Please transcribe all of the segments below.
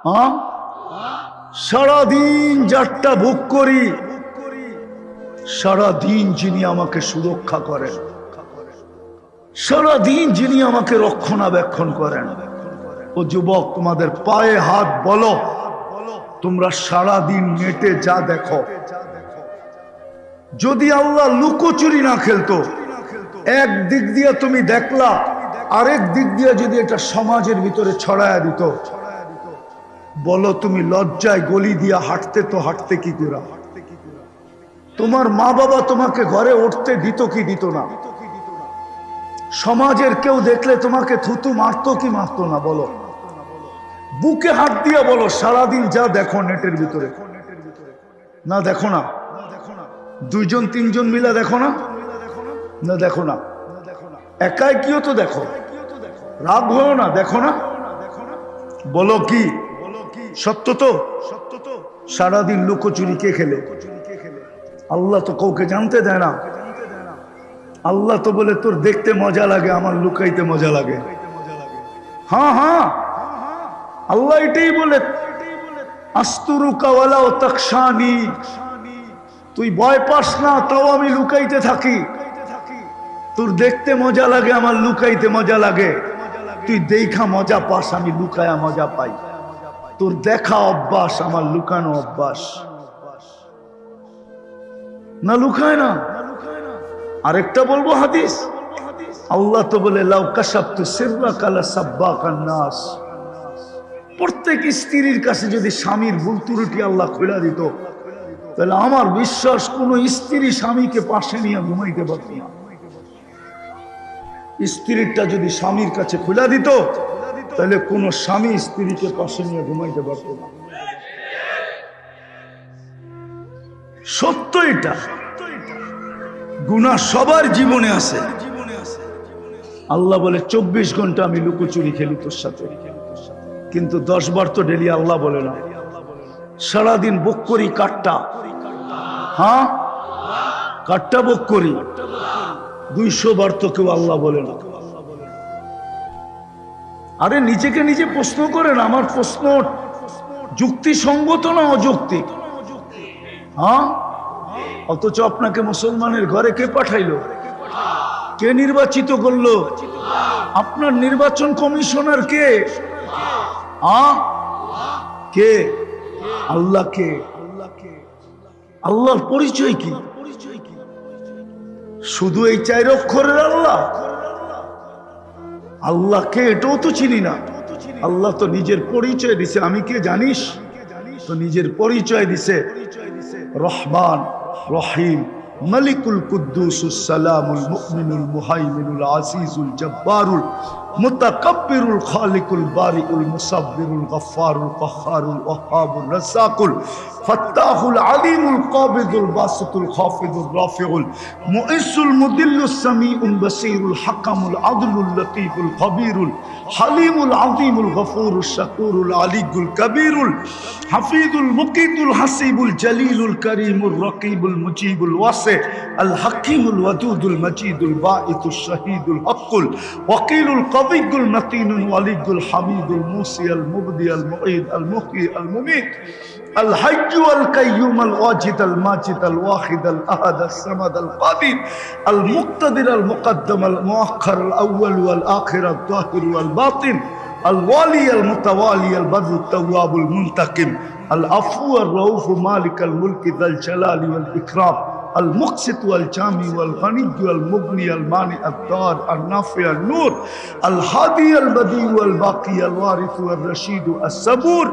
হ্যাঁ, সারাদিন যারটা ভোগ করি, সারাদিন যিনি আমাকে সুরক্ষা করেন, সারাদিন যিনি আমাকে রক্ষণাবেক্ষণ করেন। ও যুবক, তোমাদের পায়ে হাত বলো, তোমরা সারাদিন নেটে যা দেখো, যদি আল্লাহ লুকোচুরি না খেলতো, এক দিক দিয়ে তুমি দেখলা, আরেক দিক দিয়ে যদি এটা সমাজের ভিতরে ছড়ায়া দিত, বলো তুমি লজ্জায় গলি দিয়া হাঁটতে তো হাঁটতে কি করে? তোমার মা বাবা তোমাকে ঘরে উঠতে দিত কি দিত না? সমাজের কেউ দেখলে তোমাকে থুতু মারতো কি মারতো না? বলো, বুকে হাত দিয়ে বলো, সারাদিন যা দেখো নেটের ভিতরে, না দেখো না? দুইজন তিনজন মিলে দেখো না? না দেখো না? একাই কিও তো দেখো, রাগ হও না, দেখো না? বলো কি সত্য তো? সারাদিন লুকোচুরি কে খেলে? আল্লাহ তো কাউকে জানতে দেয় না। আল্লাহ তো বলে তোর দেখতে মজা লাগে, আমার লুকাইতে মজা লাগে। হ্যাঁ হ্যাঁ, আল্লাহ এটাই বলে, আস্তুরুকা ওয়ালাউ তাকশানি, তুই ভয় পাস না, তাও আমি লুকাইতে থাকি। তোর দেখতে মজা লাগে, আমার লুকাইতে মজা লাগে। তুই দেখা মজা পাস, আমি লুকায়া মজা পাই। তোর দেখা অভ্যাস, আমার লুকানো অভ্যাস। না লুকায় না। আরেকটা বলবো হাদিস, আল্লাহ তো বলে লাউ কাশাফতু সিররাকা লাসাব্বাকান নাস, প্রত্যেক স্ত্রীর কাছে যদি স্বামীর ভুল ত্রুটি আল্লাহ খুলে দিত, তাহলে আমার বিশ্বাস কোন স্ত্রী স্বামীকে পাশে নিয়ে ঘুমাইতে পারত না। স্ত্রীরটা যদি স্বামীর কাছে খুলে দিত, তাহলে কোন স্বামী স্ত্রীকে পাশে নিয়ে ঘুমাইতে পারত না। সত্য এটা। গুনাহ সবার জীবনে আছে। আল্লাহ বলে 24 ঘন্টা আমি লুকোচুরি খেলি তোর সাথে, কিন্তু 10 বার তো ডেলি আল্লাহ বলে না। সারাদিন বক করি কাটটা, হ্যাঁ কাটটা বক করি, 200 বার তো কেউ আল্লাহ বলে না। আরে নিজেকে নিজে প্রশ্ন করেন, আমার প্রশ্ন যুক্তিসঙ্গত না অযৌক্তিক? হ্যাঁ, অথচ আপনাকে মুসলমানের ঘরে কে পাঠাইলো? কে নির্বাচিত করলো? আপনার নির্বাচন কমিশনার কে? কে? আল্লাহ। কে? আল্লাহর পরিচয় কি? শুধু এই 4 অক্ষরের আল্লাহ? আল্লাহ কে এটাও তো চিনি না। আল্লাহ তো নিজের পরিচয় দিছে, আমি কে জানিস? তো নিজের পরিচয় দিছে রহমান, রহিম, মালিকুল কুদ্দুসুস সালামুল মুমিনুল মুহাইমিনুল আজিজুল জব্বারুল মুতাকাব্বিরুল খালিকুল বারিউল মুসাব্বিরুল গফফারুল কাহ্হারুল ওয়াহ্হাবুর রাজ্জাকুল ফাত্তাহুল আলিমুল কাবিদুল বাসিতুল খাফিদুর রাফিউল মুইসুল মুদিল্লুস সামিউল বাসীরুল হাকামুল আদলুল লতীফুল খবীরুল হালিমুল আযীমুল গফুরুশ শাকুরুল আলিয়ুল কবীরুল হাফিজুল মুকিতুল হাসিবুল জলিলুল করিমুর রকিবুল মুজিবুল ওয়াসি আল হাকিমুল ওয়াদুদুল মজিদুল বাঈতুশ শাহীদুল হকুল ওয়াকিলুল কবিয়ুল মতিনুল ওয়ালিয়ুল হামিদুল মুসি আল মুবদি আল মুঈদ আল মুহয়ি আল মুমীত আল হাইয়্যু আল কাইয়্যুম আল ওয়াজিদ আল মাজিদ আল ওয়াহিদ আল আহাদ আল সামাদ আল কাদির আল মুক্তাদির আল মুকদ্দম আল মুআখ্খার আল আউয়াল ওয়াল আখির আল যাহির ওয়াল বাতিন الوالي المتوالي البر التواب المنتقم العفو الرؤوف مالك الملك ذا الجلال والإكرام المقسط والجامع والغني والمغني المانع الضار النافع النور الهادي البديع والباقي الوارث والرشيد الصبور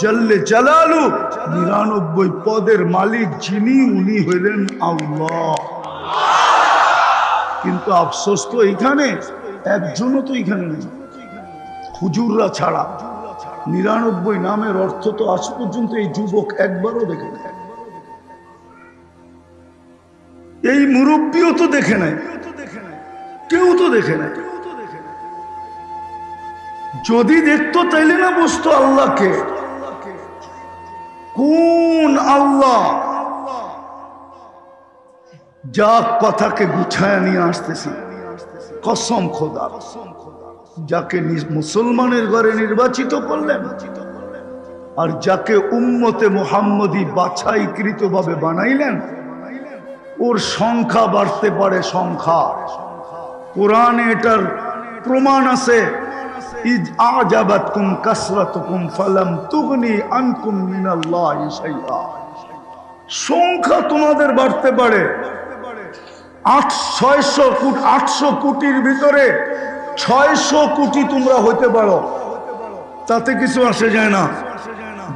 جل جلاله 99 পদের মালিক যিনি, উনি হলেন আল্লাহ। কিন্তু আফসোস তো এখানে একজনও তো এখানে নেই, হুজুররা ছাড়া। 99 নামের অর্থ তো আজ পর্যন্ত এই যুবক একবারও দেখে নাই, এই মুরব্বীও তো দেখে নাই, কেউ তো দেখে নাই। যদি দেখতো তাইলে না বুঝতো আল্লাহকে। কোন আল্লাহ যা কথাকে গুছায় নিয়ে আসতেছি, কসম খোদা, যাকে মুসলমানের ঘরে নির্বাচিত করলেন, আর যাকে উম্মতে মুহাম্মদী বাছাইকৃতভাবে বানাইলেন ওর সংখ্যা বাড়তে পারে। সংখ্যা কোরআনে এটার প্রমাণ আছে। ইজ আজাবাতকুম কাসরাতুকুম ফালাম তুগনি আনকুম মিনাল্লাহি শাইআ। সংখ্যা তোমাদের বাড়তে পারে। 800 কোটির ভিতরে 600 কোটি তোমরা হতে পারো, তাতে কিছু আসে যায় না।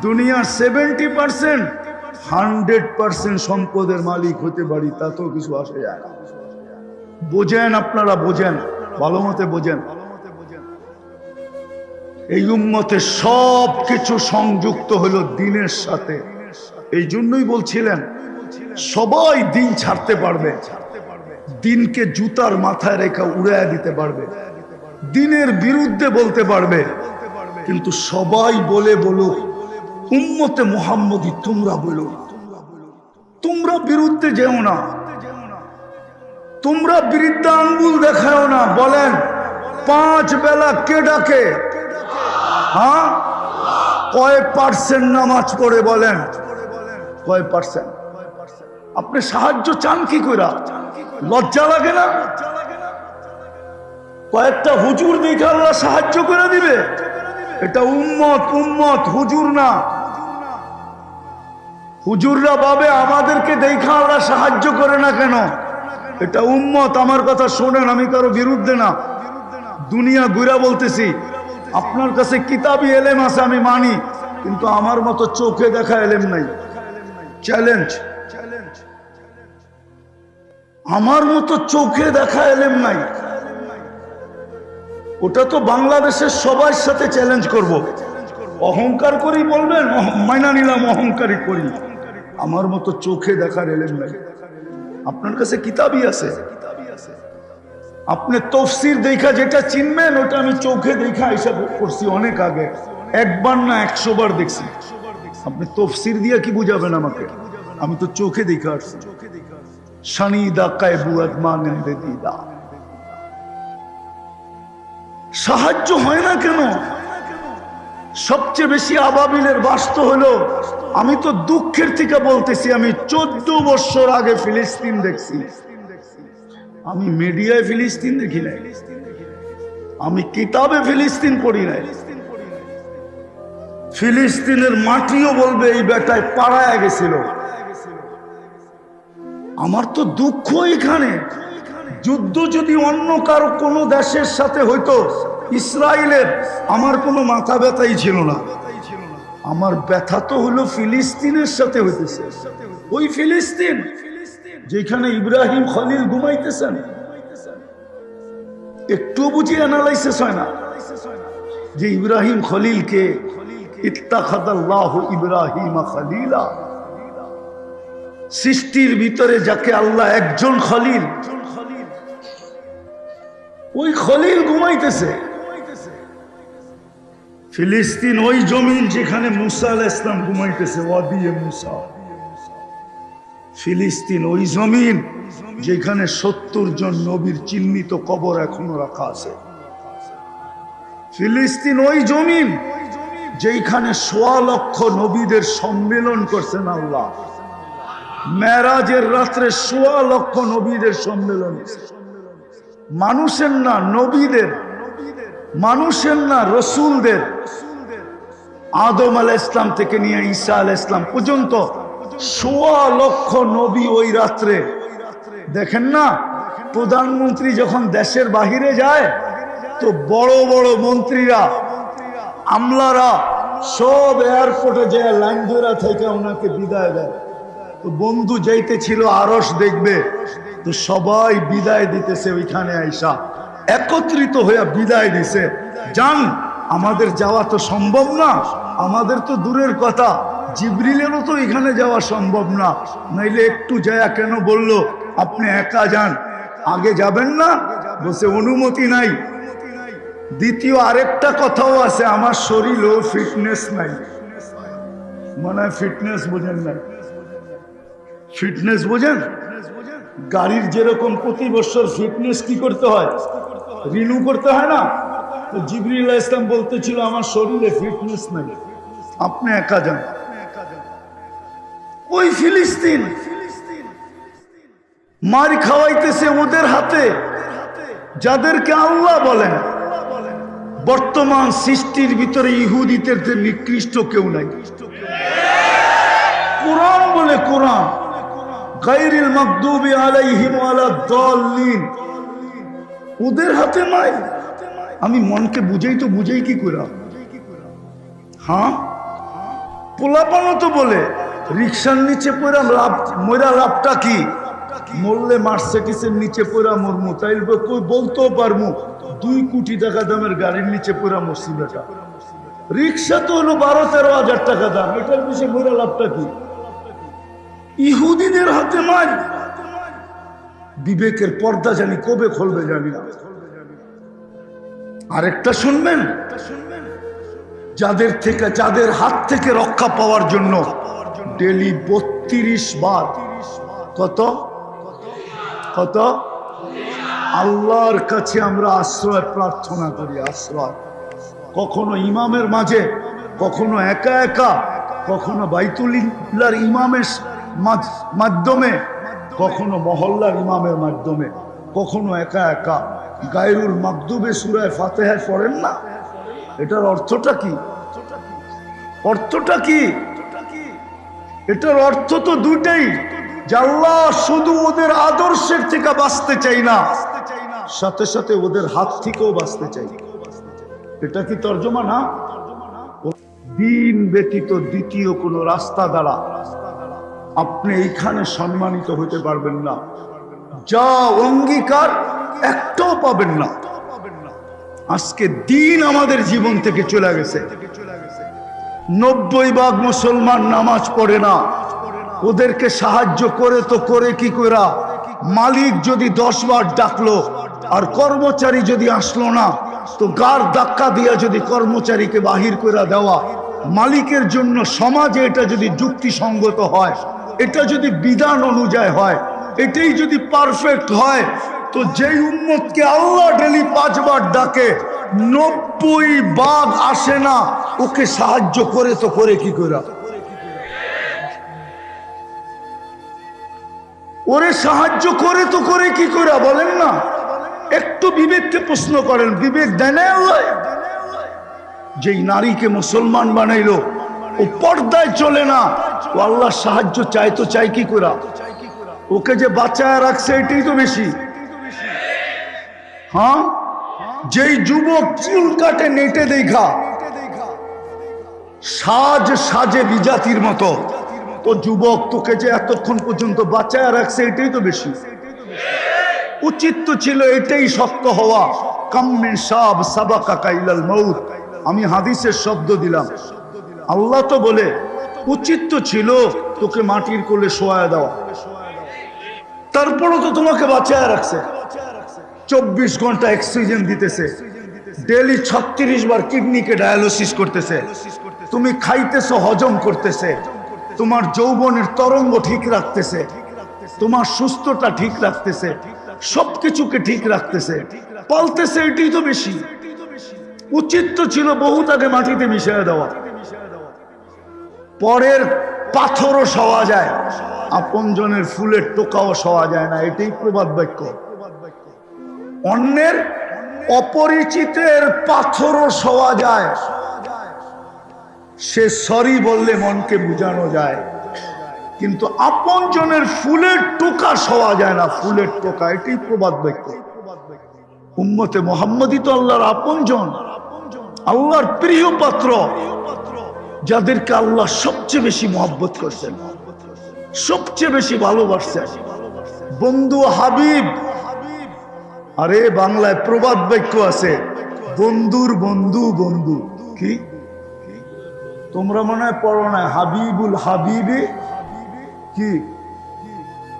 দুনিয়ার 70% 100% সম্পদের মালিক হতে পারি, তাতেও কিছু আসে যায় না। বোঝেন, আপনারা বোঝেন, ভালো মতে বোঝেন। এই উম্মতে সব কিছু সংযুক্ত হলো দিনের সাথে। এই জন্যই বলছিলেন সবাই দিন ছাড়তে পারবে, দিনকে জুতার মাথায় রেখে উড়াইয়া দিতে পারবে, দিনের বিরুদ্ধে বলতে পারবে, কিন্তু সবাই বলে বলুক উম্মতে মুহাম্মদী তোমরা বলো। তোমরা বিরুদ্ধে যেও না, তোমরা বৃদ্ধা আঙ্গুল দেখাও না। বলেন 5 বেলা কে ডাকে? হ্যাঁ, কয় পার্সেন্ট নামাজ পড়ে? বলেন কয় পার্সেন্ট? আপনি সাহায্য চান কি করে? লজ্জা লাগে না? কয়েকটা হুজুর দেখে আল্লাহ সাহায্য করে দিবে? এটা উম্মত হুজুর না। হুজুররা ভাবে আমাদেরকে দেখা আল্লাহ সাহায্য করে না কেন? এটা উম্মত। আমার কথা শোনেন, আমি কারো বিরুদ্ধে না, দুনিয়া ঘুরা বলতেছি। আপনার কাছে কিতাবি এলেম আছে আমি মানি, কিন্তু আমার মতো চোখে দেখা এলেম নাই। চ্যালেঞ্জ, আমার মতো চোখে দেখা এলেম নাই। ওটা তো বাংলাদেশের সবার সাথে চ্যালেঞ্জ করব। অহংকার করি বলবেন, মাইনা নিলাম, অহংকারই করি। আমার মতো চোখে দেখার এলেম নাই। আপনার কাছে কিতাবই আছে, আপনি তফসির দেখা যেটা চিনবেন, ওটা আমি চোখে দেখা হিসাব করছি অনেক আগে, একবার না 100 বার দেখছি। আপনি তফসির দিয়া কি বুঝাবেন আমাকে? আমি তো চোখে দেখা আসছি। শানিদা কায়বুয়াত মানেন্দে দিদা। সাহায্য হয় না কেন? সবচেয়ে বেশি আবাবিলের বাস্তব হলো, আমি তো দুঃখের থেকে বলতেছি, আমি 14 বছর আগে ফিলিস্তিন দেখছি। আমি মিডিয়ায় ফিলিস্তিন দেখি নাই, আমি কিতাবে ফিলিস্তিন পড়ি নাই। ফিলিস্তিনের মাটিও বলবে এই বেটায় পাড়ায় গেছিল। আমার তো দুঃখ এখানে। যুদ্ধ যদি অন্য কারো কোনো দেশের সাথে হইতো, ইসরায়েলের, আমার কোনো মাথা ব্যথাই ছিল না। আমার ব্যথা তো হলো ফিলিস্তিনের সাথে হইতেছে। ওই ফিলিস্তিন যেখানে ইব্রাহিম খলিল ঘুমাইতেছেন, একটু বুঝি অ্যানালাইসিস হয় না যে ইব্রাহিম খলিলকে ইত্তাখাযাল্লাহু ইব্রাহিমা খলিলা, সৃষ্টির ভিতরে যাকে আল্লাহ একজন খলিল, ওই খলিল ঘুমাইতেছে। ফিলিস্তিন ওই জমিন যেখানে মুসা আলাইহিস সালাম ঘুমাইতেছে, ওয়াদিয়ে মুসা। ফিলিস্তিন ওই জমিন যেখানে 70 জন নবীর চিহ্নিত কবর এখনো রাখা আছে। ফিলিস্তিন ওই জমিন যেখানে 1.25 লক্ষ নবীদের সম্মেলন করছেন আল্লাহ। মেরাজের রাত্রে 1.25 লক্ষ নবীদের সম্মেলন, মানুষের না নবীদের, মানুষের না রসুলদের। আদম আলাইহিস সালাম থেকে নিয়ে ঈসা আলাইহিস সালাম পর্যন্ত 1.25 লক্ষ নবী ওই রাত্রে। দেখেন না, প্রধানমন্ত্রী যখন দেশের বাহিরে যায় তো বড় বড় মন্ত্রীরা, আমলারা সব এয়ারপোর্টে যায় লাইন ধরা থেকে ওনাকে বিদায় দেয়। তো বন্ধু যাইতে ছিল আরশ দেখবে, তো সবাই বিদায় দিতেছে, ওইখানে আইসা একত্রিত হয়ে বিদায় দিছে। জান, আমাদের যাওয়া তো সম্ভব না, আমাদের তো দূরের কথা, জিবরিলেরও তো এখানে যাওয়া সম্ভব না, নাইলে একটু যায়া কেন বললো আপনি একা যান, আগে যাবেন না? বসে অনুমতি নাই। দ্বিতীয় আরেকটা কথাও আছে, আমার শরীরও ফিটনেস নাই। মনে হয় ফিটনেস বোঝেন না। ফিটনেস বোঝেন? গাড়ির যেরকম প্রতি বছর ফিটনেস কি করতে হয়, রিনিউ করতে হয় না? তো জিবরিল আলাইহিস সালাম বলতেছিল আমার শরীরে ফিটনেস নাই। আপনি একা যান। ওই ফিলিস্তিন মার খাওয়াইতেছে ওদের হাতে, যাদেরকে আল্লাহ বলেন। বর্তমান সৃষ্টির ভিতরে ইহুদিদের যে নিকৃষ্ট কেউ নাই। কোরআন বলে, কোরআন গায়রিল মাগদুবি আলাইহিম ওয়ালাদ-দাল্লিন, ওদের হাতে নাই। আমি মনকে বুঝাই কি কইরা? হ্যাঁ, পোলাপানো তো বলে রিকশার নিচে পড়া লাভ, মরা লাভটা কি? মরলে মার্সিডিসের নিচে পড়া মরমু, তাই বলতেও পারমু 2 কোটি টাকা দামের গাড়ির নিচে পড়া মরছি বেটা। রিক্সা তো হলো 12-13 হাজার টাকা দাম, এটার পিছিয়ে মরা লাভটা কি? ইহুদিদের হাতে মার। বিবেকের পর্দা জানি কবে খুলবে জানি না। আরেকটা শুনবেন, যাদের হাত থেকে রক্ষা পাওয়ার জন্য ডেলি 32 বার কত আল্লাহর কাছে আমরা আশ্রয় প্রার্থনা করি। আশ্রয় কখনো ইমামের মাঝে, কখনো একা একা, কখনো বাইতুল্লাহর ইমামের মাধ্যমে, কখনো মহল্লার ইমামের মাধ্যমে, কখনো একা একা। গায়রুল মাগদুবে সূরা ফাতিহা পড়েন না? এটার অর্থটা কি? অর্থটা কি? এটার অর্থ তো দুইটাই, যে আল্লাহ শুধু ওদের আদর্শের থেকে বাঁচতে চাই না, সাথে সাথে ওদের হাত থেকেও বাঁচতে চাই। এটা কি তর্জমা না? দিন ব্যতীত দ্বিতীয় কোন রাস্তা দ্বারা আপনি এইখানে সম্মানিত হতে পারবেন না। যা অঙ্গীকার একটাও পাবেন না। আজকে দিন আমাদের জীবন থেকে চলে গেছে। 90% মুসলমান নামাজ পড়ে না। ওদেরকে সাহায্য করে তো করে কি কইরা? মালিক যদি 10 বার ডাকলো আর কর্মচারী যদি আসলো না, তো গার ধাক্কা দিয়া যদি কর্মচারীকে বাহির করে দেওয়া, মালিকের জন্য সমাজে এটা যদি যুক্তিসঙ্গত হয়, এটা যদি বিধান অনুযায়ী হয়, এটাই যদি পারফেক্ট হয়, তো যেই উম্মতকে আল্লাহ ডেলি 5 বার ডাকে 90 বার আসে না, ওকে সাহায্য করে তো করে কি কইরা? ওরে সাহায্য করে তো করে কি কইরা বলেন না? একটু বিবেককে প্রশ্ন করেন, বিবেক দেয় না আল্লাহ? যেই নারীকে মুসলমান বানাইলো, ও পর্দায় চলে না, ও আল্লাহর সাহায্য চাই তো চাই কি কইরা? ওকে যে বাঁচায় রাখছে এটাই তো বেশি। হ্যাঁ, যেই যুবক চুল কাটে নেটে দেখা, সাজে বিজাতির মতো, ও যুবক তোকে যে এতক্ষণ পর্যন্ত বাঁচায় রাখছে এটাই তো বেশি। উচিত তো ছিল এটাই সত্য হওয়া, কাম্মিন সাব সাবাকা ইলাল মাউত। আমি হাদিসের শব্দ দিলাম। আল্লাহ তো বলে উচিত তো ছিল তোকে মাটির কোলে শোয়া দেওয়া, তারপরও তো তোমাকে বাঁচায় রাখছে। 24 ঘন্টা অক্সিজেন দিতেছে, ডেলি 36 বার কিডনিকে ডায়ালিসিস করতেছে, তুমি খাইতেছো, হজম করতেছে, তোমার যৌবনের তরঙ্গ ঠিক রাখতেছে, তোমার সুস্থতা ঠিক রাখতেছে, সবকিছুকে ঠিক রাখতেছে, পালতেছে। এটাই তো বেশি। উচিত তো ছিল বহুত আগে মাটিতে মিশিয়ে দেওয়া। পরের পাথরও সওয়া যায়, আপনজনের ফুলের টোকাও সওয়া যায় না, এটাই প্রবাদ বাক্য। অন্যের অপরিচিতের পাথরও সওয়া যায়, সে সরি বললে মনকে বুঝানো যায়, কিন্তু আপনজনের ফুলের টোকা সওয়া যায় না, ফুলের টোকা। এটাই প্রবাদ বাক্য। উম্মতে মুহাম্মদী তো আল্লাহর আপনজন, আল্লাহর প্রিয় পাত্র, যাদেরকে আল্লাহ সবচেয়ে বেশি মহব্বত করছেন, সবচেয়ে বেশি ভালোবাসছেন। বন্ধু হাবিব। আরে বাংলায় প্রবাদ বাক্য আছে, বন্ধুর বন্ধু বন্ধু। কি তোমরা মনে হয় পড়ো না? হাবিবুল হাবিবে কি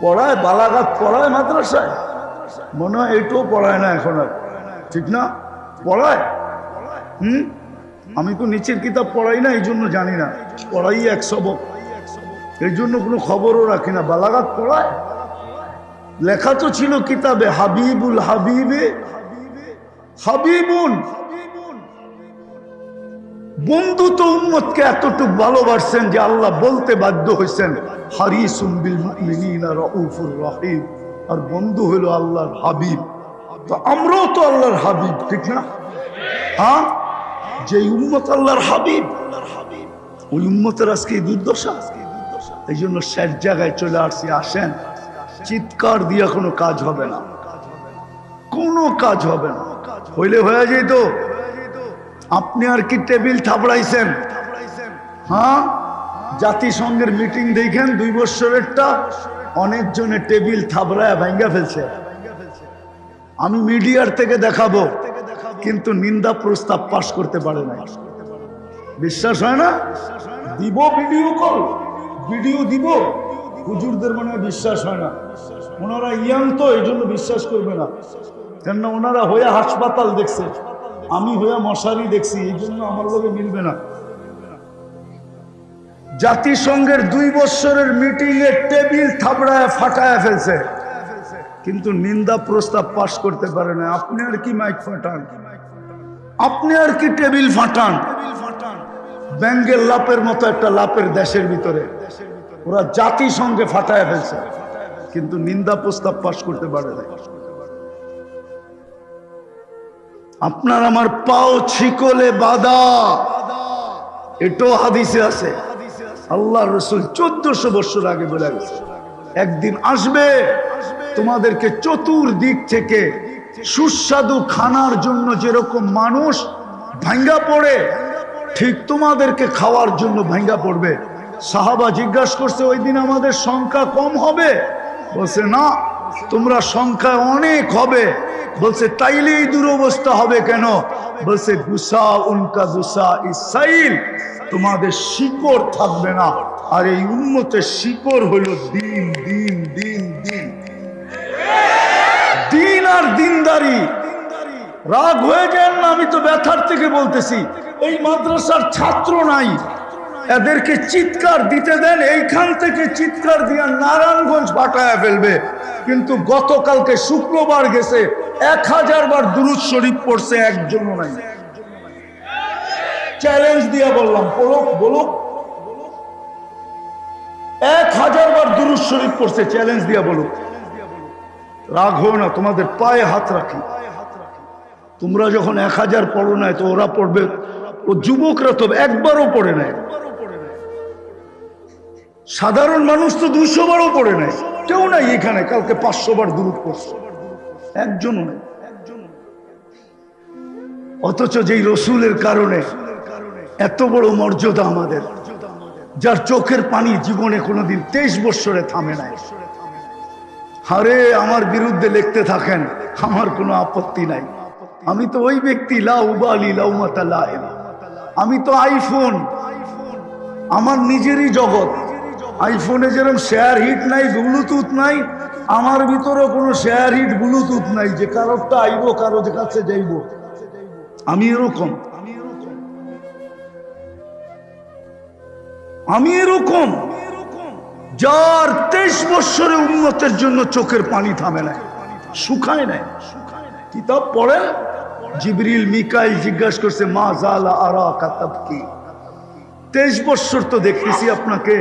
পড়ায়? বালাগাত পড়ায় মাদ্রাসায়? মনে হয় এটাও পড়ায় না এখন আর, ঠিক না? পড়ায়? আমি তো নিচের কিতাব পড়াই না, এই জন্য জানি না। পড়াই 1 সবক, এই জন্য কোনো খবরও রাখি না। বালাগাত পড়ায়? লেখা তো ছিল কিতাবে, হাবিবুল হাবিবে হাবিবুন। বন্ধু তো উম্মতকে এতটুকু ভালোবাসছেন যে আল্লাহ বলতে বাধ্য হয়েছেন হারিসুম বিল মুমিনিনা রাউফুর রহিম। আর বন্ধু হলো আল্লাহর হাবিব। তো আমরাও তো আল্লাহর হাবিব, ঠিক না? হ্যাঁ, যে উম্মত আল্লাহর হাবিব, ওই উম্মতের আজকে এই দুর্দশা। এই জন্য শেষ জায়গায় চলে আসছি। আসেন, চিৎকার দিয়া কোনো কাজ হবে না, কোনো কাজ হবে না। হইলে হয়ে যেত। আপনি আর কি টেবিল থাপড়াইছেন? হ্যাঁ, জাতিসংঘের মিটিং দেখেন 2 বছরেরটা, অনেকজনে টেবিল থাপড়ায় ভাঙ্গা ফেলছে। আমি মিডিয়ার থেকে দেখাবো, কিন্তু নিন্দা প্রস্তাব পাশ করতে পারে না। বিশ্বাস হয় না? দিব ভিডিও কল, ভিডিও দিব। হুজুরদের মনে বিশ্বাস হয় না, ওনারা ইয়াং তো এই জন্য বিশ্বাস করবে না। কেননা ওনারা হয়ে হাসপাতাল দেখছে, আমি হয়ে মশারি দেখছি, এই জন্য আমার লগে মিলবে না। জাতিসংঘের 2 বছরের মিটিং এ টেবিল থাপড়ায় ফাটায় ফেলছে, কিন্তু নিন্দা প্রস্তাব পাশ করতে পারে না। আপনি আর কি মাইক ফাটান, আপনি আর কি টেবিল ফাটান? ব্যাঙ্গের লাপের মতো একটা লাপের দেশের ভিতরে ওরা জাতিসংঘে ফাটায় ফেলছে, কিন্তু নিন্দা প্রস্তাব পাশ করতে পারে না। আপনার আমার পাও ছিকলে বাঁধা, এটাও হাদিসে আছে। আল্লাহ রসুল 1400 বছর আগে বলে গেছে, একদিন আসবে তোমাদেরকে চতুর্দিক থেকে সুস্বাদু খানার জন্য যেরকম মানুষ ভাঙ্গা পড়ে, ঠিক তোমাদেরকে খাওয়ার জন্য ভাঙ্গা পড়বে। সাহাবা জিজ্ঞাসা করছে, ওই দিন আমাদের সংখ্যা কম হবে? বলছে না, তোমরা সংখ্যা অনেক হবে। বলছে তাইলে এই দুরবস্থা হবে কেন? বলছে গুসা উনকা গুসা ইসাইল, তোমাদের শিকড় থাকবে না। আর এই উম্মতের শিকড় হলো দিন, দিন, দিন, দিন, দিন আর দিনদারি। রাগ হয়ে যায় না, আমি তো ব্যথার থেকে বলতেছি। এই মাদ্রাসার ছাত্র নাই, এদেরকে চিৎকার দিতে দেন, এইখান থেকে চিৎকার দিয়া নারায়ণগঞ্জ ফাটায় ফেলবে। কিন্তু গতকালকে শুক্রবার গেছে, 1000 বার দুরূদ শরীফ পড়ছে, একজনও নাই। চ্যালেঞ্জ দিয়া বললাম, বলুক বলুক, 1000 বার দুরূদ শরীফ পড়ছে, চ্যালেঞ্জ দিয়া বলুক। রাগ হয় না, তোমাদের পায়ে হাত রাখি। তোমরা যখন 1000 পড়ো নাই, তো ওরা পড়বে। ও যুবকরা তো একবারও পড়ে নাই, সাধারণ মানুষ তো 200 বারও পড়ে নাই। কেউ নাই এখানে কালকে 500 বার দুরূদ পড়ছে, একজনও নাই। অথচ যেই রসুলের কারণে এত বড় মর্যাদা আমাদের, যার চোখের পানি জীবনে কোনোদিন 23 বছরে থামে নাই। আরে আমার বিরুদ্ধে লিখতে থাকেন, আমার কোনো আপত্তি নাই। আমি তো ওই ব্যক্তি, লা উবালি লাউমাতা লাইম। আমি তো আইফোন, আমার নিজেরই জগৎ। আইফোনে যেরকম শেয়ার হিট নাই, ব্লুটুথ নাই, আমার ভিতরে কোনো শেয়ার হিট ব্লুটুথ নাই যে কারোরটা আইব, কারো কাছে যাইব। আমি এরকম, আমি এরকম যার 23 বছরে উম্মতের জন্য চোখের পানি থামে নাই, শুকায় নাই। কিতাব পড়েন, জিবরিল মিকাইল জিজ্ঞাসা করছে, মা জালা আরাকা তাবকি, 23 বছর তো দেখতেছি আপনাকে,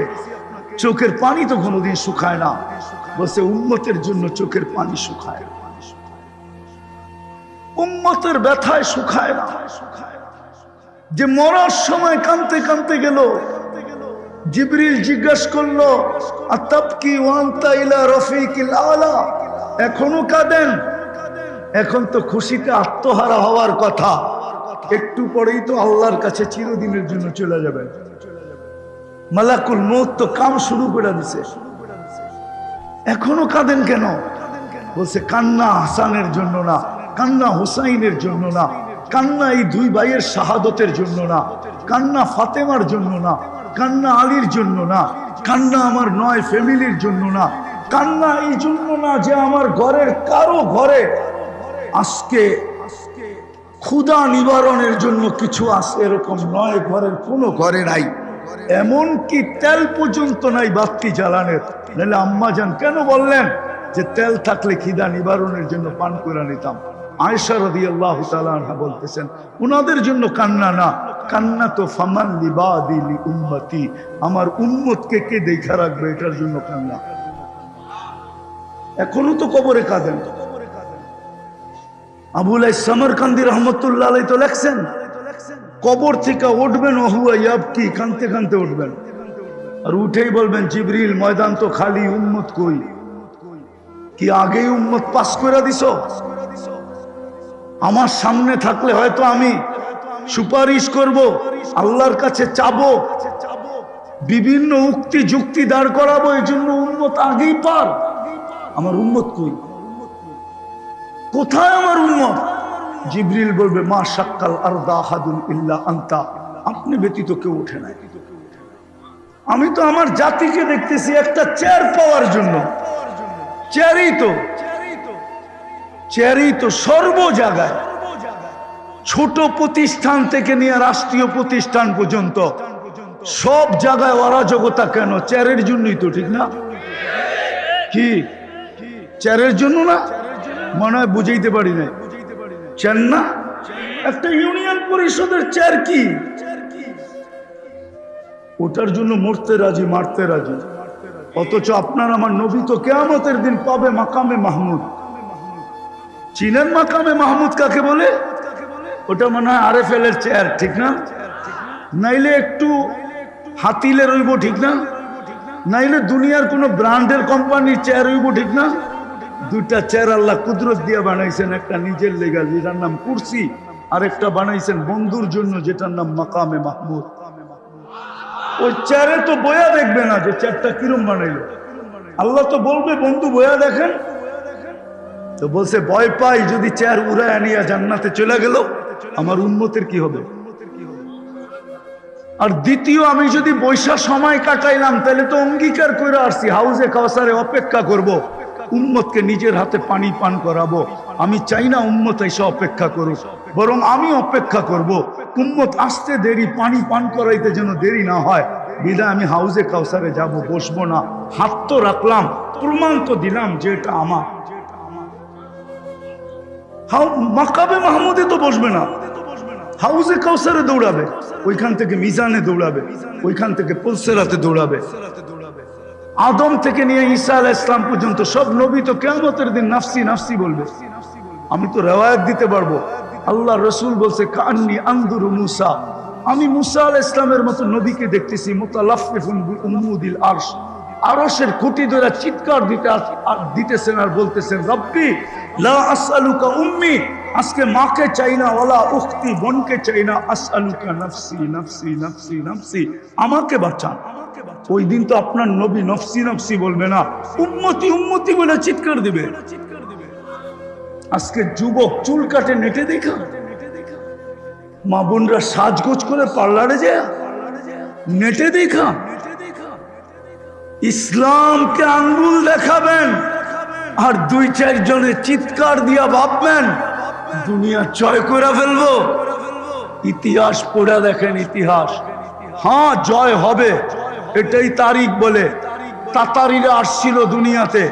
চোখের পানি তো কোনোদিন শুকায় না। বলছে উম্মতের জন্য চোখের পানি শুকায়, উম্মতের ব্যথায় শুকায় না। যে মরার সময় কাঁদতে কাঁদতে গেল, জিবরিল জিজ্ঞাসা করলো, আতাবকি ওয়ান্তা ইলা রফিকিল আলা, এখনো কাঁদেন? এখন তো খুশিতে আত্মহারা হওয়ার কথা, একটু পরেই তো আল্লাহর কাছে চিরদিনের জন্য চলে যাবে। মালাকুল মউত তো কাম শুরু করে দিছে, এখনো কাঁদেন কেন? বলছে কান্না হাসানের জন্য না, কান্না হুসাইনের জন্য না, কান্না এই 2 ভাইয়ের শাহাদতের জন্য না, কান্না ফাতেমার জন্য না, কান্না আলীর জন্য না, কান্না আমার 9 ফ্যামিলির জন্য না, কান্না এই জন্য না যে আমার ঘরের কারো ঘরে আজকে ক্ষুধা নিবারণের জন্য কিছু আছে, এরকম নয়। ঘরের কোনো ঘরে নাই, এমনকি তেল পর্যন্ত নাই বাতি জ্বালানের। নাহলে আম্মা জান কেন বললেন যে তেল থাকলে খিদা নিবারণের জন্য পান করে নিতাম? আয়েশা রাদিয়াল্লাহু তাআলা আনহা বলতেছেন, উনাদের জন্য কান্না না, কান্না তো ফামান লিবাদি লি উম্মতি, আমার উম্মতকে কে দেখা রাখবে, এটার জন্য কান্না। এখনো তো কবরে কাঁদেন। আবুল সামরকান্দি রহমতুল্লাহ আলাইহি তো লেখছেন, কবর থেকে উঠবেন ওহুয়া ইয়াবকি, কাঁদতে কাঁদতে উঠবেন, আর উঠেই বলবেন জিবরিল ময়দান তো খালি, উম্মত কই? কি আগেই উম্মত পাস করে দিছো? আমার সামনে থাকলে হয়তো আমি সুপারিশ করব, আল্লাহর কাছে চাবো, বিভিন্ন উক্তি যুক্তি দাঁড় করাবো, এই জন্য উম্মত আগেই পার। আমার উম্মত কই? কোথায় আমার উম্মত? জিবরিল বলবে মা শাক্কাল আরদা আহাদুন ইল্লা আনতা, আপনি ব্যতীত কেউ ওঠে নাই। আমি তো আমার জাতিকে দেখতেছি একটা চেয়ার পাওয়ার জন্য, চেয়ারই তো সর্ব জায়গায়, ছোট প্রতিষ্ঠান থেকে নিয়ে রাষ্ট্রীয় প্রতিষ্ঠান পর্যন্ত সব জায়গায় অরাজকতা কেন? চেয়ারের জন্যই তো, ঠিক না? কি চেয়ারের জন্য না? মনে হয় বুঝাইতে পারি না। চেয়ার না, একটা ইউনিয়ন পরিষদের চেয়ার কি? ওটার জন্য মরতে রাজি, মারতে রাজি। অথচ আপনার আমার নবী তো কিয়ামতের দিন পাবে মাকামে মাহমুদ। চীনের মাকামে মাহমুদ কাকে বলে? ওটা মনে হয় RFL এর চেয়ার, ঠিক না? নাইলে একটু হাতিলে রইব, ঠিক না? নাইলে দুনিয়ার কোন ব্র্যান্ডের কোম্পানির চেয়ার রইব, ঠিক না? দুইটা চেয়ার আল্লাহ কুদরত দিয়ে বানাইছেন, একটা নিজের লেগা যেটার নাম কুরসি, আর একটা বানাইছেন বন্ধুর জন্য যেটার নাম মাকামে মাহমুদ। ওই চেয়ারে তো বয়া দেখবে না যে চেয়ারটা কিরম বানাইলো, আল্লাহ তো বলবে বন্ধু বয়া দেখেন। তো বলছে ভয় পাই যদি চেয়ার উড়ায় আনিয়া জান্নাতে চলে গেল, আমার উম্মতের কি হবে? আর দ্বিতীয়, আমি যদি বৈশা সময় কাটাইলাম তাহলে তো অঙ্গীকার করে আসছি হাউজে কাউসারে অপেক্ষা করব, উম্মতকে নিজের হাতে পানি পান করাবো। আমি চাই না উম্মত এসে অপেক্ষা করুক, বরং আমি অপেক্ষা করব। উম্মত আসতে দেরি, পানি পান করাইতে যেন দেরি না হয়, বিদায় আমি হাউজে কাউসারে যাব, বসবো না। হাত তো রাখলাম, প্রমাণ তো দিলাম যে এটা আমার। মাকামে মাহমুদে তো বসবে না, হাউজে কাউসারে দৌড়াবে, ওইখান থেকে মিজানে দৌড়াবে, ওইখান থেকে পুলসেরাতে দৌড়াবে। আদম থেকে নিয়ে ঈসা আলাইহিস সালাম পর্যন্ত সব নবী তো কিয়ামতের দিন নাফসি নাফসি বলবে। আমি তো রিওয়ায়াত দিতে পারবো, আল্লাহ রসুল বলছে কান্নি আনদুরু মুসা, আমি মুসা আলাইহিস সালামের মতো নবীকে দেখতেছি, মুতালাফফিফুন বিউমুদিল আরশ, আরশের খুঁটি ধরে চিৎকার দিতেছেন আর বলতেছেন রব্বি লা আসআলুকা উম্মি, আজকে মাকে চাই না, ওয়ালা উখতি, বোনকে চাই না, আসআলুকা নাফসি নাফসি নাফসি নাফসি, আমাকে বাঁচান। ওই দিন তো আপনার নবী নফসি নফসি বলবে না, উম্মতি উম্মতি বলে চিৎকার দিবে। আজকে যুবক চুল কাটে নেটে দেখা, মা বোনরা সাজগোজ করে পার্লারে যায় নেটে দেখা। ইসলামকে আঙ্গুল দেখাবেন আর দুই চার জনে চিৎকার দিয়া ভাববেন দুনিয়া জয় করে ফেলবো। ইতিহাস পড়ে দেখেন, ইতিহাস, হ্যাঁ জয় হবে, এটাই তারিখ বলে। তাতারিরা আসছিল দুনিয়াতে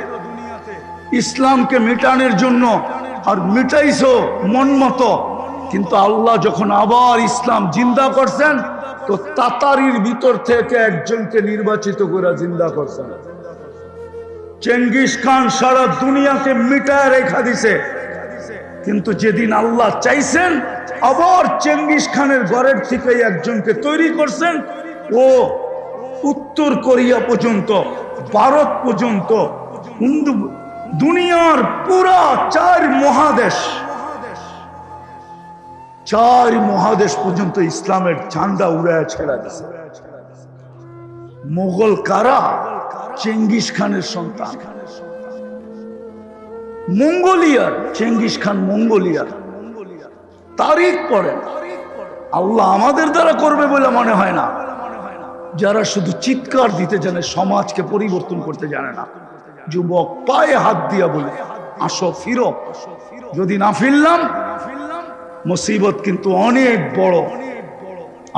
ইসলামকে মিটানোর জন্য, আর মিটাইছো মন মতো, কিন্তু আল্লাহ যখন আবার ইসলাম জিন্দা করছেন, তো তাতারির ভিতর থেকে একজনকে নির্বাচিত করে জিন্দা করছেন। চেঙ্গিস খান সারা দুনিয়াকে মিটায় রেখা দিছে, কিন্তু যেদিন আল্লাহ চাইছেন আবার চেঙ্গিস খানের ঘরের থেকে একজনকে তৈরি করছেন, ও উত্তর কোরিয়া পর্যন্ত, ভারত পর্যন্ত, দুনিয়ার পুরা চার মহাদেশ পর্যন্ত ইসলামের ঝান্ডা উড়ায় ছেড়া দিছে। মোগল কারা? চেঙ্গিস খানের সন্তান, মঙ্গোলিয়ার, চেঙ্গিস খান মঙ্গোলিয়ার। তারিখ পড়েন, আল্লাহ আমাদের দ্বারা করবে বলে মনে হয় না। যারা শুধু চিৎকার দিতে জানে, সমাজকে পরিবর্তন করতে জানে না। যুবক পায়ে হাত দিয়া বলে আসো ফিরো, যদি না ফিরলাম মুসিবত কিন্তু অনেক বড়।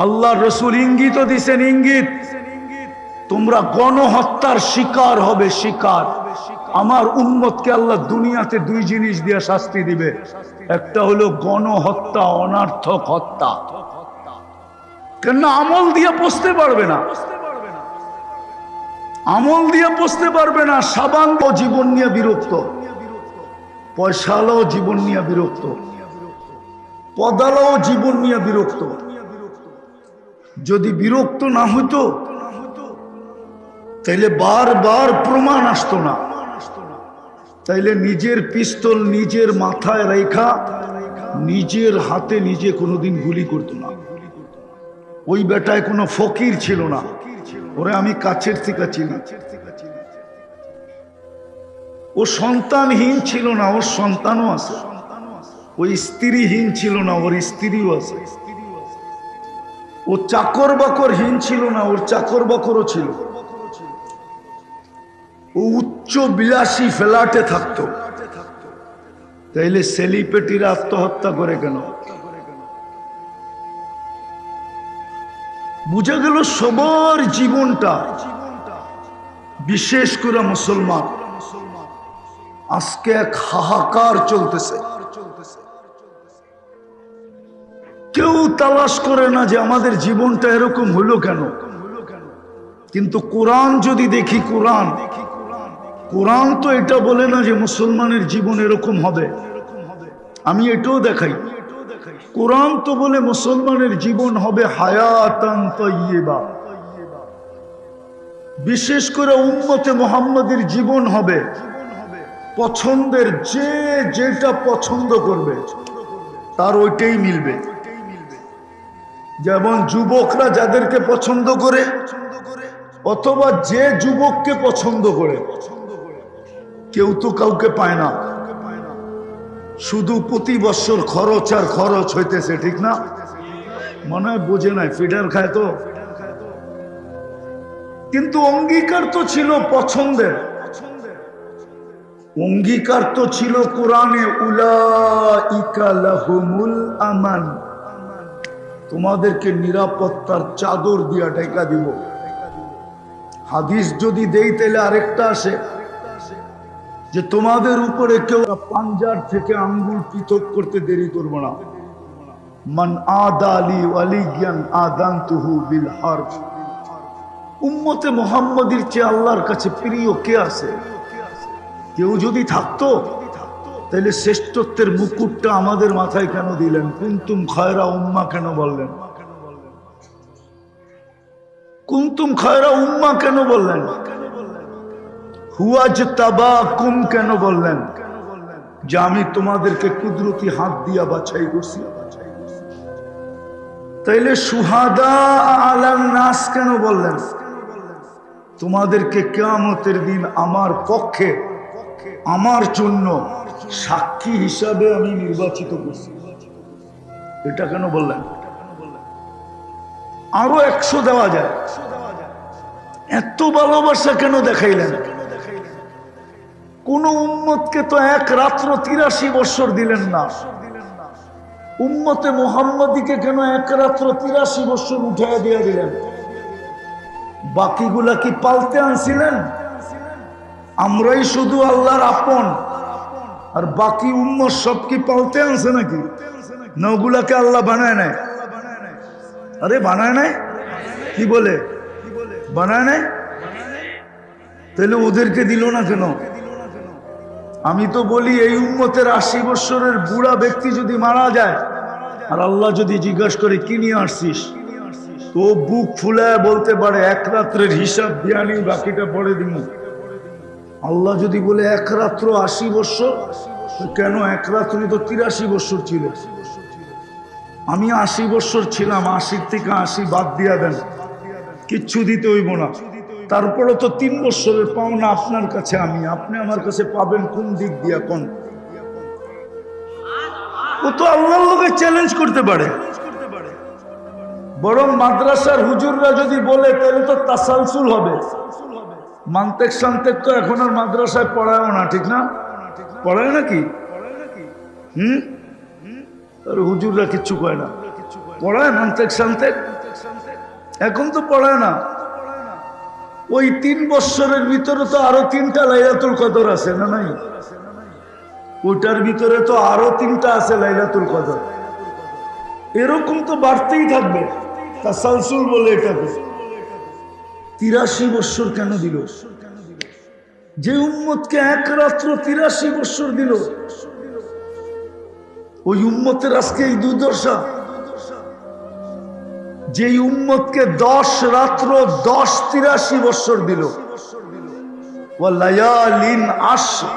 আল্লাহ রসুল ইঙ্গিত দিছেন, ইঙ্গিত, তোমরা গণহত্যার শিকার হবে, শিকার। আমার উম্মতকে আল্লাহ দুনিয়াতে দুই জিনিস দিয়ে শাস্তি দিবে, একটা হলো গণহত্যা, অনার্থক হত্যা, কেন আমল দিয়ে পচতে পারবে না, আমল দিয়ে পচতে পারবে না। সাবান ও জীবন নিয়ে বিরক্ত, পয়সালাও জীবন নিয়ে বিরক্ত, পদালাও জীবন নিয়ে বিরক্ত। যদি বিরক্ত না হইতো তাইলে বারবার প্রমাণ আসতো না, তাইলে নিজের পিস্তল নিজের মাথায় রেখা নিজের হাতে নিজে কোনোদিন গুলি করতো না। ওই বেটায় কোনো ফকির ছিল না, ওরে আমি কাছের থেকে চিনি। ও সন্তানহীন ছিল না, ওর সন্তানও আছে। ওই স্ত্রীহীন ছিল না, ওর স্ত্রীও আছে। ও চাকর বাকরহীন ছিল না, ওর চাকর বাকরও ছিল। ও উচ্চ বিলাসী ফ্ল্যাটে থাকতো, তাইলে সেলিব্রিটিরা আত্মহত্যা করে কেন? বুঝা গেল সবার জীবনটা, বিশেষ করে মুসলমান আজকে এক হাহাকার চলতেছে। কেউ তালাশ করে না যে আমাদের জীবনটা এরকম হলো কেন। কিন্তু কোরআন যদি দেখি, কোরআন তো এটা বলে না যে মুসলমানের জীবন এরকম হবে। আমি এটাও দেখাই, কোরআন তো বলে মুসলমানের জীবন হবে হায়াতান তাইয়্যিবা। বিশেষ করে উম্মতে মুহাম্মাদের জীবন হবে পছন্দের, যে যেটা পছন্দ করবে তার ওইটাই মিলবে। যেমন যুবকরা যাদেরকে পছন্দ করে, অথবা যে যুবককে পছন্দ করে, কেউ তো কাউকে পায় না। শুধু প্রতি বছর খরচ আর খরচ হইতেছে, ঠিক না? মনে হয় বোঝে নাই, ফিডার খায় তো। কিন্তু অঙ্গীকার তো ছিল পছন্দের, অঙ্গীকার তো ছিল কোরআনে, উলাইকা লাহুমুল আমান, তোমাদেরকে নিরাপত্তার চাদর দিয়া ঢাকা দিব। হাদিস যদি দেই তাহলে আরেকটা আসে যে তোমাদের উপরে কেউ পাঞ্জার থেকে আঙ্গুল পৃথক করতে দেরি করবো না। মান আদালি ওয়ালিয়ান আদানতুহু বিল হারব। উম্মতে মুহাম্মাদির চেয়ে আল্লাহর কাছে প্রিয় কে আছে? কেউ যদি থাকতো তাহলে শ্রেষ্ঠত্বের মুকুটটা আমাদের মাথায় কেন দিলেন? কুনতুম খায়রা উম্মাহ কেন বললেন? কুনতুম খায়রা উম্মাহ কেন বললেন? হুয়াজতাবাকুম কেন বললেন? যে আমি তোমাদেরকে কুদরতি হাত দিয়া বাছাই করছি। তাইলে সুহাদা আলান নাস কেন বললেন? তোমাদেরকে কিয়ামতের দিন আমার পক্ষে, আমার জন্য সাক্ষী হিসাবে আমি নির্বাচিত করছি, এটা কেন বললেন? আরো 100 দেওয়া যায়। এত ভালোবাসা কেন দেখাইলেন? কোন উম্মতকে তো এক রাত্র 83 বছর দিলেন না। উম্মতে মুহাম্মাদিকে কেন এক রাত্র 83 বছর উঠাইয়া দিয়ে দিলেন? বাকিগুলা কি পালতে আনছিলেন? আমরাই শুধু আল্লাহর আপন, আর বাকি উম্মত সব কি পালতে আনছে নাকি? না ওগুলাকে আল্লাহ বানায় নাই? আরে বানায় নাই, কি বলে বানায় নাই? তাহলে ওদেরকে দিল না কেন? আমি তো বলি এই উম্মতের 80 বছরের বুড়া ব্যক্তি যদি মারা যায় আর আল্লাহ যদি জিজ্ঞাসা করে কি নিয়ে আসছিস, তো বুক ফুলায় বলতে পারে এক রাত্রের হিসাব দিয়া নি, বাকিটা পরে দিব। আল্লাহ যদি বলে এক রাত্র 80 বছর, কেন এক রাত্রি তো 83 বছর ছিল। আমি 80 বছর ছিলাম, 80 থেকে 80 বাদ দিয়া দেন, কিচ্ছু দিতে হইব না। তারপরে তো 3 বছরের পাওনা আপনার কাছে আমি, আপনি আমার কাছে পাবেন কোন দিক দিয়া? কোন ও তো আল্লাহর লোকে চ্যালেঞ্জ করতে পারে। বরং মাদ্রাসার হুজুররা যদি বলে তাহলে তো তাসালসুল হবে। মান্তেক শান্তেক তো এখন আর মাদ্রাসায় পড়ায়ও না, ঠিক না? পড়ায় নাকি? আর হুজুররা কিচ্ছু কয় না, পড়ায় মান্তেক শান্তেক? এখন তো পড়ায় না। ওই 3 বছরের ভিতরে তো আরো 3টা লাইলাতুল কদর আছে, না নাই? ওইটার ভিতরে তো আরো 3টা আছে লাইলাতুল কদর। এরকম তো বাড়তেই থাকবে। তাসালসুল বলে এটাকে। 83 বছর কেন দিল? যে উম্মতকে এক রাত্র 83 বছর দিল, ওই উম্মতের আজকে এই দুর্দশা। যে উম্মতকে 10 রাত্র 83 বছর দিল, ওয়ালায়ালিন আশর,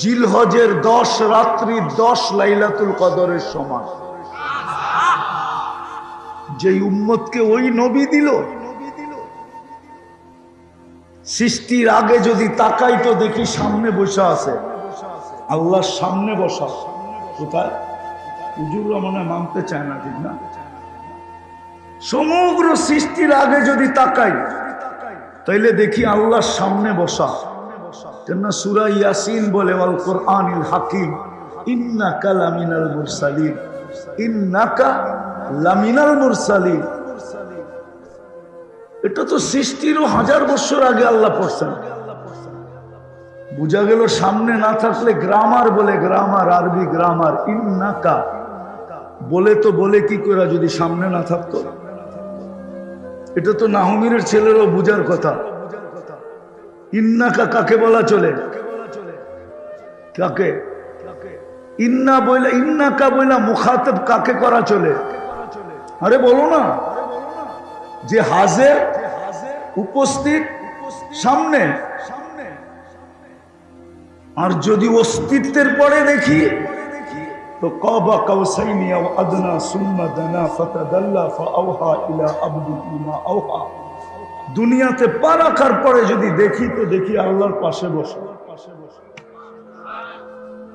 জিলহজের 10 রাত্রি 10 লাইলাতুল কদরের সমান। যে উম্মতকে ওই নবী দিল, সৃষ্টির আগে যদি তাকাই তো দেখি সামনে বসা আছে, আল্লাহর সামনে বসা। কোথায়? হুজুররা মনে মানতে চায় না, ঠিক না? সমগ্র সৃষ্টির আগে যদি তাকাই তাইলে দেখি আল্লাহর সামনে বসা। কেন সূরা ইয়াসিন বলে, ওয়াল কোরআনিল হাকিম, ইন্নাকা লামিনাল মুরসালিন, ইন্নাকা লামিনাল মুরসালিন। এটা তো সৃষ্টিরও 1000 বছর আগে আল্লাহ পড়ছেন। বুঝা গেল সামনে না থাকলে গ্রামার বলে, গ্রামার, আরবি গ্রামার। ইন্নাকা বলে তো বলে কি করে যদি সামনে না থাকতো? এটা তো নাহমিরের ছেলেরও বুঝার কথা। ইন্নাকা কাকে বলা চলে? কাকে? ইন্না বইলা, ইন্নাকা বইলা মুখাতাব কাকে করা চলে? আরে বলো না, যে হাজির, উপস্থিত, সামনে। আর যদি অস্তিত্বের পরে দেখি তো কাবা কাউসাইনি আও আদনা সুম্মা দানা ফাতাদাল্লা ফাআওহা ইলা আবদিহি মা আওহা। দুনিয়াতে পা রাখার পরে যদি দেখি তো দেখি আল্লাহর পাশে বসে।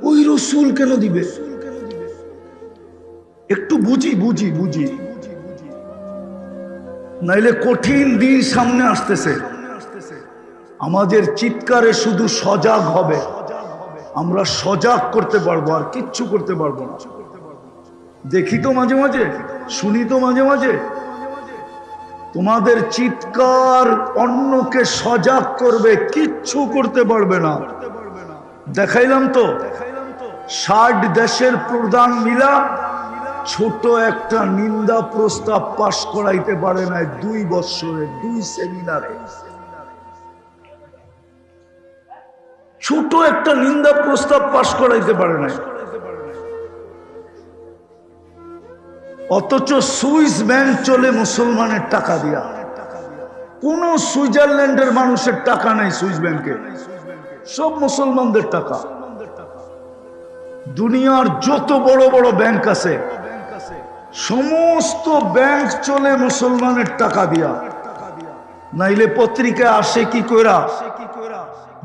ওই রসুল কেন দিবে? একটু বুঝি বুঝি বুঝি, নাইলে কঠিন দিন সামনে আসতেছে। আমাদের চিৎকারে শুধু সজাগ হবে, আমরা সজাগ করতে পারবো, আর কিচ্ছু করতে পারবো না। দেখি তো মাঝে মাঝে, শুনি তো মাঝে মাঝে, তোমাদের চিৎকার অন্যকে সজাগ করবে, কিচ্ছু করতে পারবে না। দেখাইলাম তো 60 দেশের প্রধান মিলা ছোট একটা নিন্দা প্রস্তাব পাশ করাইতে পারে না 2 বছরে, 2 সেমিনারে। ছোট একটা নিন্দা প্রস্তাব পাশ করাইতে পারে না। অথচ সুইস ব্যাংক চলে মুসলমানের টাকা দিয়া। কোন সুইজারল্যান্ডের মানুষের টাকা নাই সুইস ব্যাংকে, সব মুসলমানদের টাকা। দুনিয়ার যত বড় বড় ব্যাংক আছে সমস্ত ব্যাংক চলে মুসলমানের টাকা দিয়া। নাইলে পত্রিকা আসে কি কইরা?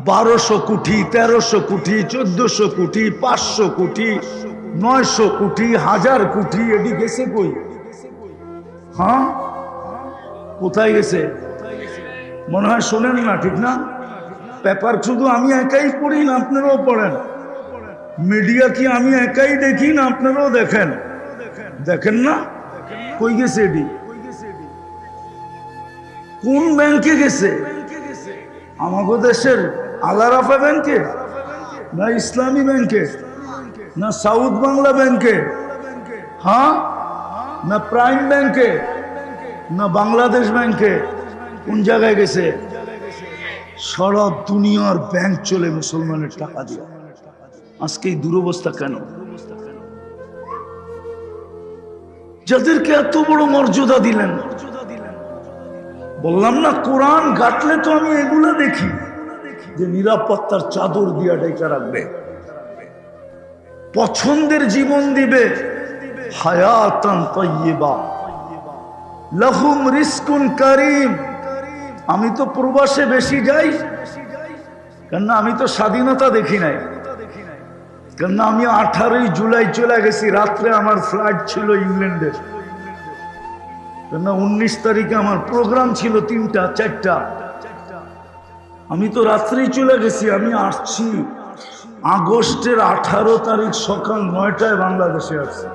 1200 কোটি, 1300 কোটি, 1400 কোটি, 500 কোটি, 900 কোটি, 1000 কোটি। এটি গেছে কই? হ্যাঁ, কোথায় গেছে? মনে হয় শোনেন না, ঠিক না? পেপার শুধু আমি একাই পড়ি না, আপনারাও পড়েন। মিডিয়া কি আমি একাই দেখি না আপনারাও দেখেন? দেখেন না? কই গেছে এটি? কোন ব্যাংকে গেছে? আমাদের দেশের আলারাফা ব্যাংকে, না ইসলামী ব্যাংকে, না সাউথ বাংলা ব্যাংকে, হ্যাঁ, না প্রাইম ব্যাংকে, না বাংলাদেশ ব্যাংকে? কোন জায়গায় গেছে? সারা দুনিয়ার ব্যাংক চলে মুসলমানের টাকা দিয়ে। আজকে এই দুরবস্থা কেন? যাদেরকে এত বড় মর্যাদা দিলেন। বললাম না, কোরআন ঘাটলে তো আমি এগুলো দেখি যে নিরাপত্তার চাদর দিয়া ডেকে রাখবে, পছন্দের জীবন দিবে, হায়াতান তাইয়্যিবা, লাহুম রিজকুন কারীম। আমি তো প্রবাসে বেশি যাই, কেন আমি তো স্বাধীনতা দেখি নাই। কেন আমি 18 জুলাই চলে গেছি রাত্রে, আমার ফ্লাইট ছিল ইংল্যান্ডের। কেন 19 তারিখে আমার প্রোগ্রাম ছিল 3টা 4টা। আমি তো রাত্রেই চলে গেছি। আমি আসছি আগস্টের 18 তারিখ সকাল 9টায় বাংলাদেশে আসছি।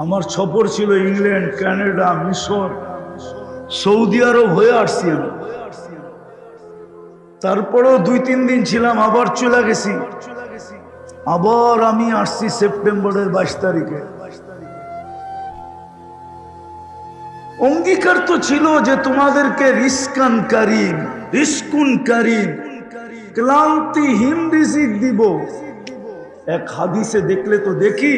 আমার সফর ছিল ইংল্যান্ড, কানাডা, মিশর, সৌদি আরব হয়ে আসছি আমি। তারপরেও 2-3 দিন ছিলাম, আবার চলে গেছি। আবার আমি আসছি সেপ্টেম্বরের 22 তারিখে। অঙ্গীকার তো ছিল যে তোমাদেরকে রিস্কান কারিম, রিস্কুন কারিম, ক্লান্তিহীন রিজিক দিব। এক হাদিসে দেখলে তো দেখি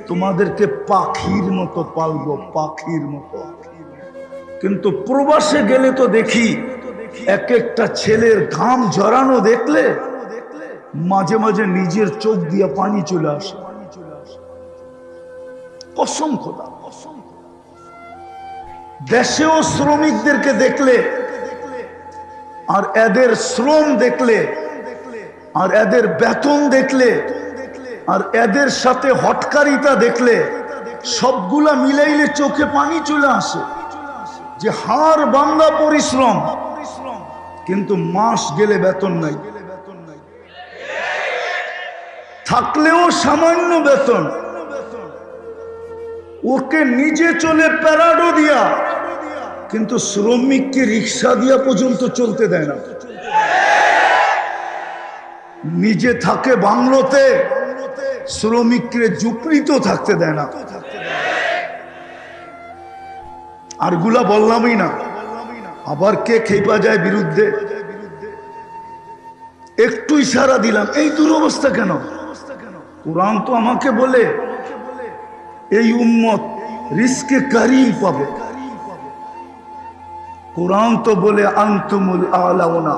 তোমাদেরকে পাখির মতো পালবো, পাখির মতো। কিন্তু প্রবাসে গেলে তো দেখি এক একটা ছেলের ঘাম ঝরানো দেখলে মাঝে মাঝে নিজের চোখ দিয়ে পানি চলে আসে। কসম খোদা, দেশেও শ্রমিকদেরকে দেখলে আর এদের শ্রম দেখলে আর এদের বেতন দেখলে আর এদের সাথে হটকারিতা দেখলে সবগুলা মিলাইলে চোখে পানি চলে আসে যে হাড় ভাঙা পরিশ্রম, কিন্তু মাস গেলে বেতন নাই, থাকলেও সামান্য বেতন। ওকে নিজে চলে প্যারাডো দিয়া, কিন্তু শ্রমিককে রিক্সা দিয়া পর্যন্ত চলতে দেয় না। নিজে থাকে বাংলোতে, শ্রমিককে ঝুপড়িতে থাকতে দেয় না। আরগুলা বললামই না, আবার কে খেপা যায় বিরুদ্ধে। একটু ইশারা দিলাম, এই দুরবস্থা কেন? কোরআন তো আমাকে বলে এই উম্মত রিস্কে কারিম পাবে। কোরআন তো বলে আনতুমুল আলাউনা,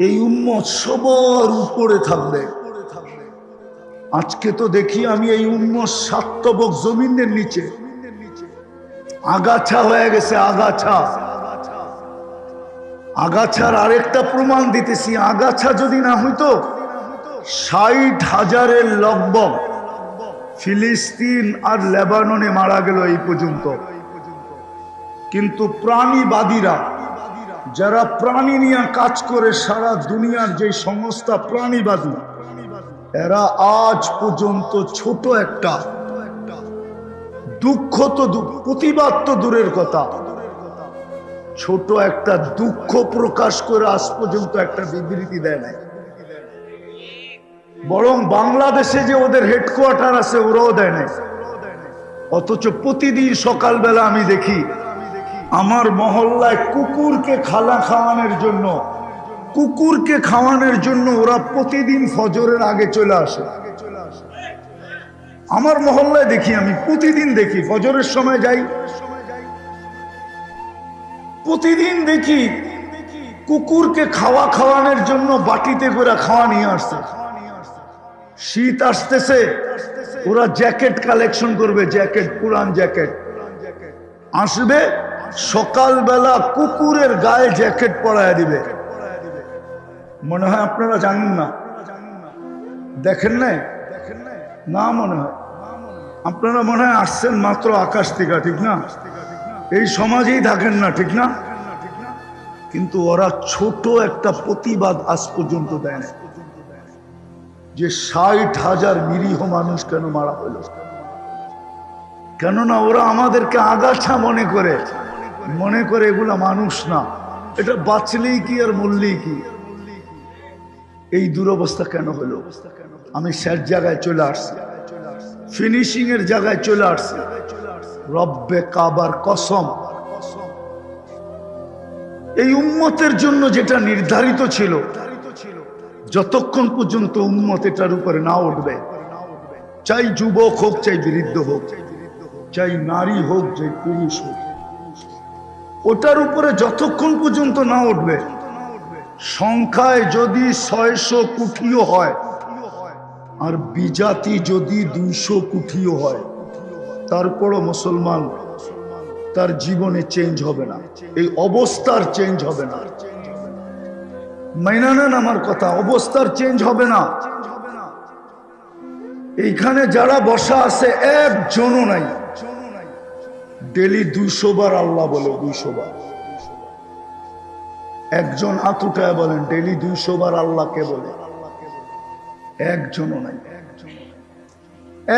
এই উম্মত সবার উপরে থাকবে। আজকে তো দেখি আমি এই উম্মত সাতবক জমিনের নিচে আগাছা হয়ে গেছে। আগাছা, আগাছার আরেকটা প্রমাণ দিতেছি। আগাছা যদি না হইতো 60,000-এর লগভগ ফিলিস্তিন আর লেবাননে মারা গেল এই পর্যন্ত। কিন্তু প্রাণীবাদীরা, যারা প্রাণী নিয়ে কাজ করে সারা দুনিয়ার যে সংস্থা প্রাণীবাদী, এরা আজ পর্যন্ত ছোট একটা দুঃখ তো প্রতিবাদ তো দূরের কথা, ছোট একটা দুঃখ প্রকাশ করে আজ পর্যন্ত একটা বিবৃতি দেয় নাই। বরং বাংলাদেশে যে ওদের হেডকোয়ার্টার আছে ওরাও দেয় নাই। অথচ প্রতিদিন সকালবেলা আমি দেখি আমার মহল্লায় কুকুরকে খাওয়ানোর জন্য, কুকুরকে খাওয়ানোর জন্য ওরা প্রতিদিন ফজরের আগে চলে আসে। আমার মহল্লায় দেখি, আমি প্রতিদিন দেখি, ফজরের সময় যাই, প্রতিদিন দেখি কুকুরকে খাওয়ানোর জন্য বাটিতে করে খাওয়া নিয়ে আসছে। শীত আসতেছে, ওরা জ্যাকেট কালেকশন করবে, জ্যাকেট, পুরান জ্যাকেট আসবে, সকালবেলা কুকুরের গায়ে জ্যাকেট পরায় দিবে। মনে হয় আপনারা জানেন না, দেখেন নাই না? মনে হয় আপনারা মনে হয় আসছেন মাত্র আকাশ থেকে, ঠিক না? এই সমাজেই থাকেন না, ঠিক না? কিন্তু ওরা ছোট একটা প্রতিবাদ আজ পর্যন্ত দেয় না যে 60,000 নিরীহ মানুষ কেন মারা হইল। কেননা ওরা আমাদেরকে আগাছা মনে করে, এগুলা মানুষ না, এটা বাঁচলেই কি আর মরলেই কি। এই দুরবস্থা কেন হলো? আমি শেষ জায়গায় চলে আসছি, ফিনিশিং এর জায়গায় চলে আসছি। রব্বে কাবার কসম, এই উম্মতের জন্য যেটা নির্ধারিত ছিল, যতক্ষণ পর্যন্ত উম্মত এটার উপরে না উঠবে, চাই যুবক হোক, চাই বৃদ্ধ হোক, চাই নারী হোক, চাই পুরুষ হোক, ওটার উপরে যতক্ষণ পর্যন্ত না উঠবে, সংখ্যায় যদি 600 কোটিও হয় আর বিজাতি যদি 200 কোটিও হয়, তারপরও মুসলমান তার জীবনে চেঞ্জ হবে না, এই অবস্থার চেঞ্জ হবে না। মাইনা নেন আমার কথা, অবস্থার চেঞ্জ হবে না। এইখানে যারা বসা আছে একজনও নাই ডেলি 200 বার আল্লাহ বলে, 200 বার। একজন হাত উঠায় বলেন ডেলি 200 বার আল্লাহকে বলে? একজনও নাই।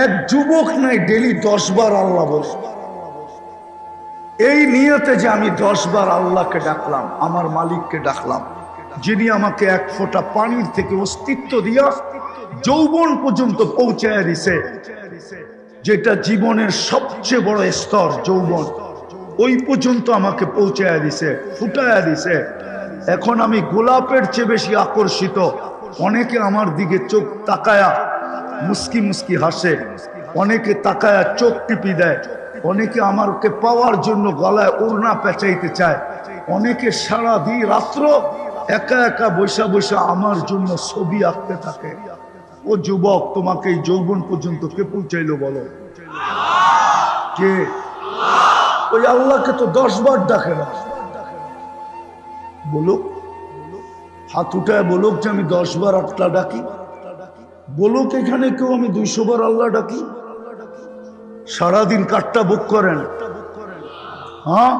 এক যুবক নাই ডেলি 10 বার আল্লাহ বলে। এই নিয়তে যে আমি 10 বার আল্লাহকে ডাকলাম, আমার মালিককে ডাকলাম, যিনি আমাকে এক ফোঁটা পানির থেকে অস্তিত্ব দিয়া যৌবন পর্যন্ত পৌঁছায় দিছে, যেটা জীবনের সবচেয়ে বড় স্তর যৌবন। ওই পর্যন্ত আমাকে পৌঁছায়া দিছে, ফুটায়া দিছে। এখন আমি গোলাপের চেয়ে বেশি আকর্ষিত। অনেকে আমার দিকে চোখ তাকায়া মুস্কি মুস্কি হাসে, অনেকে তাকায়া চোখ টিপি দেয়, অনেকে আমাকে পাওয়ার জন্য গলায় ওড়না পেঁচাইতে চায়, অনেকে সারা দিন রাত্র একা একা বৈশা বৈশা আমার জন্য ছবি আঁকতে থাকে। ও যুবক, তোমাকে এই যৌবন পর্যন্ত কে পৌঁছাইলো বলো? কে? ওই আল্লাহকে তো 10 বার ডাকে না। বলুক, হাত উঠায় বলুক যে আমি 10 বার আল্লাহ ডাকি। বলুক এখানে কেউ আমি 200 বার আল্লাহ ডাকি। সারাদিন কাঠটা বুক করেন, হ্যাঁ?